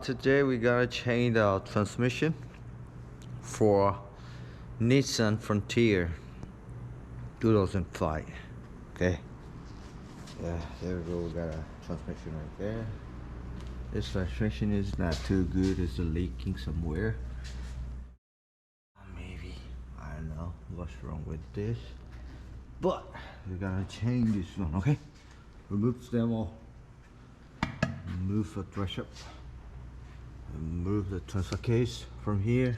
Today we gotta change the transmission for Nissan Frontier 2005. Okay. Yeah, there we go. We got a transmission right there. This transmission is not too good. It's leaking somewhere. Maybe, I don't know what's wrong with this. But we gotta change this one, okay? Remove them all. Move the threshold. Move the transfer case from here,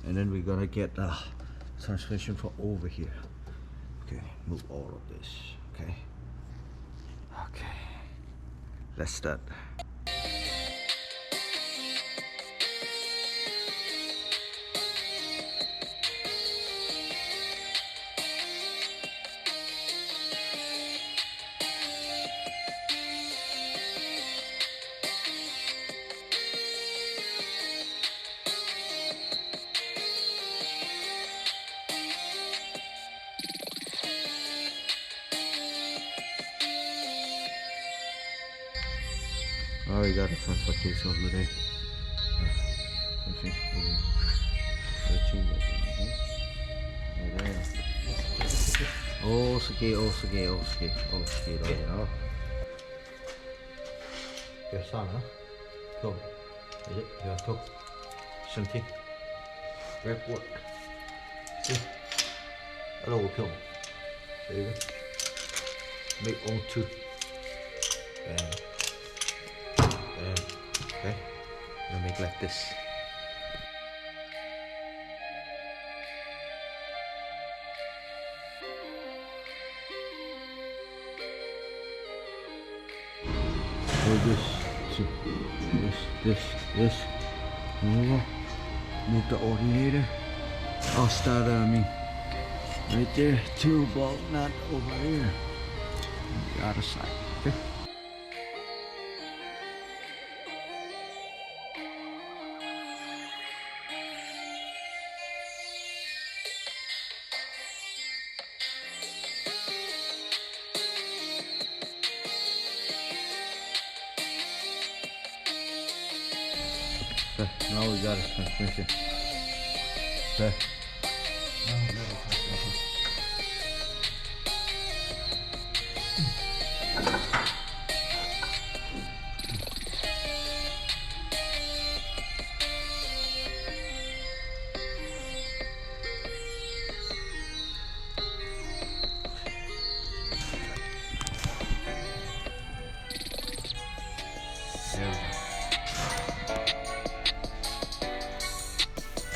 and then we're gonna get the transmission from over here. Okay, move all of this. Okay, let's start. Oh, we got a transfer case over there. Okay. Rồi đó. Kìa sao nữa? Không. Đấy, kìa không. Something. Report. Hello, không. There you go. Make on two. Okay, we'll make like this. This. Move the alternator. I'll start, right there. Two bolt nut over here. The other side. Okay. Okay, now we got a transmission. Okay. Now we got a transmission. There we go.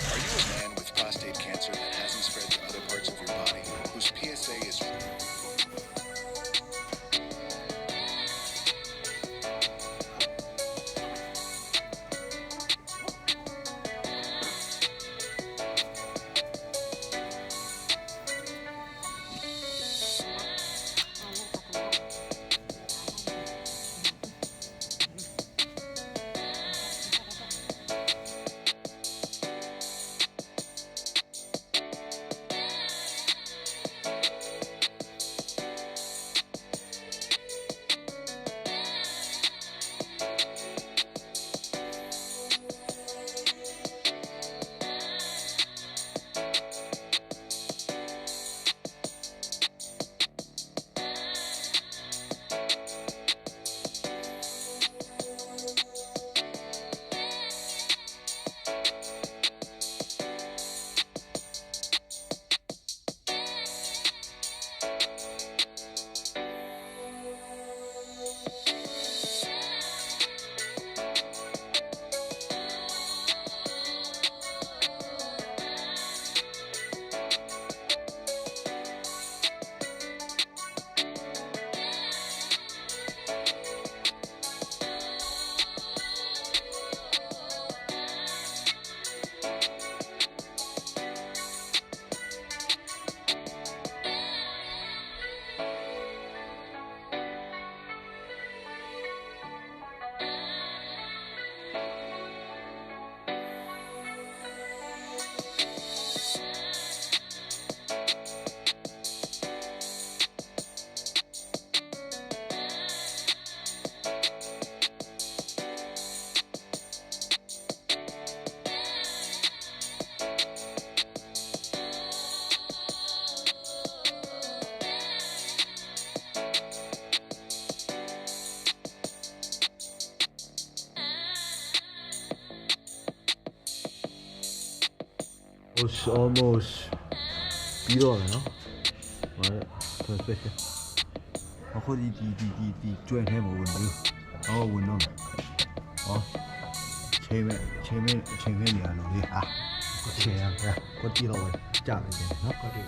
Are you a man with prostate cancer that hasn't spread to almost ပြီးတော့မယ်နော်ဟောဆိုစပက်အခုဒီကျွဲထဲမှာဝင်လို့ဝင်တော့ဟောချိန်မဲ့နေရလို့လေဟာချိန်ရကိုတီတော့ကြာတယ်နော်ကိုတီ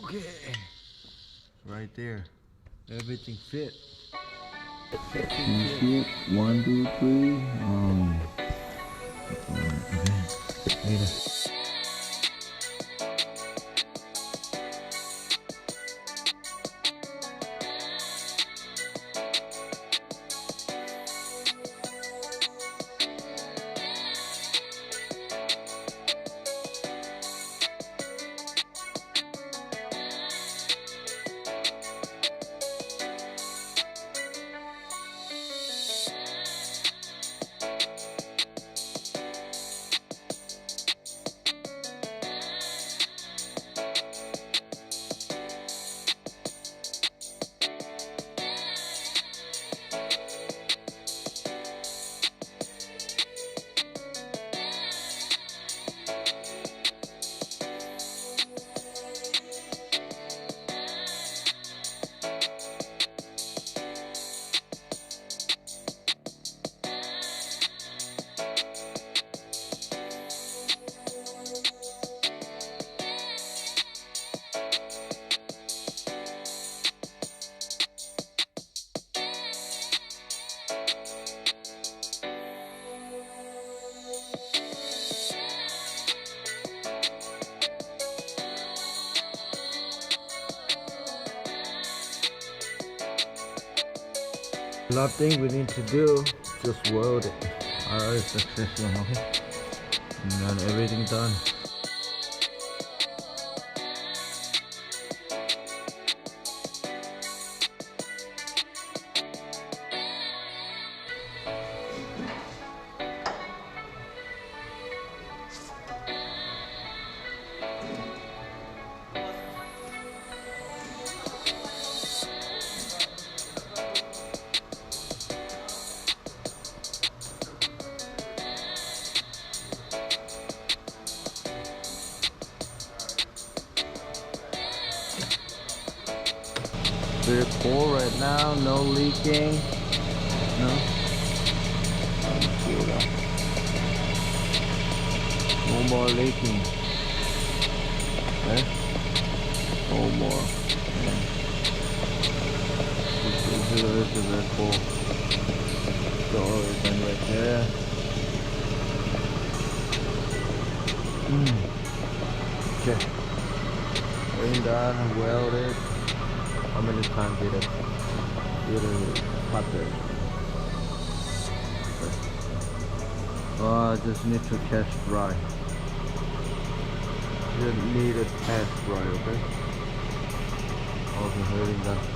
Okay, right there. Everything fit. Fit. 1, 2, 3. Okay. Later. Nothing we need to do, just weld it. Alright, successful, okay? And then everything done. Very full right now, no leaking. No. No more leaking. Okay. No more. Yeah. This is very full. So everything right there. Okay. Rain done, welded. How many times did it happen? Oh, I just need to test dry. Just need a test dry, okay? Okay, hurting that.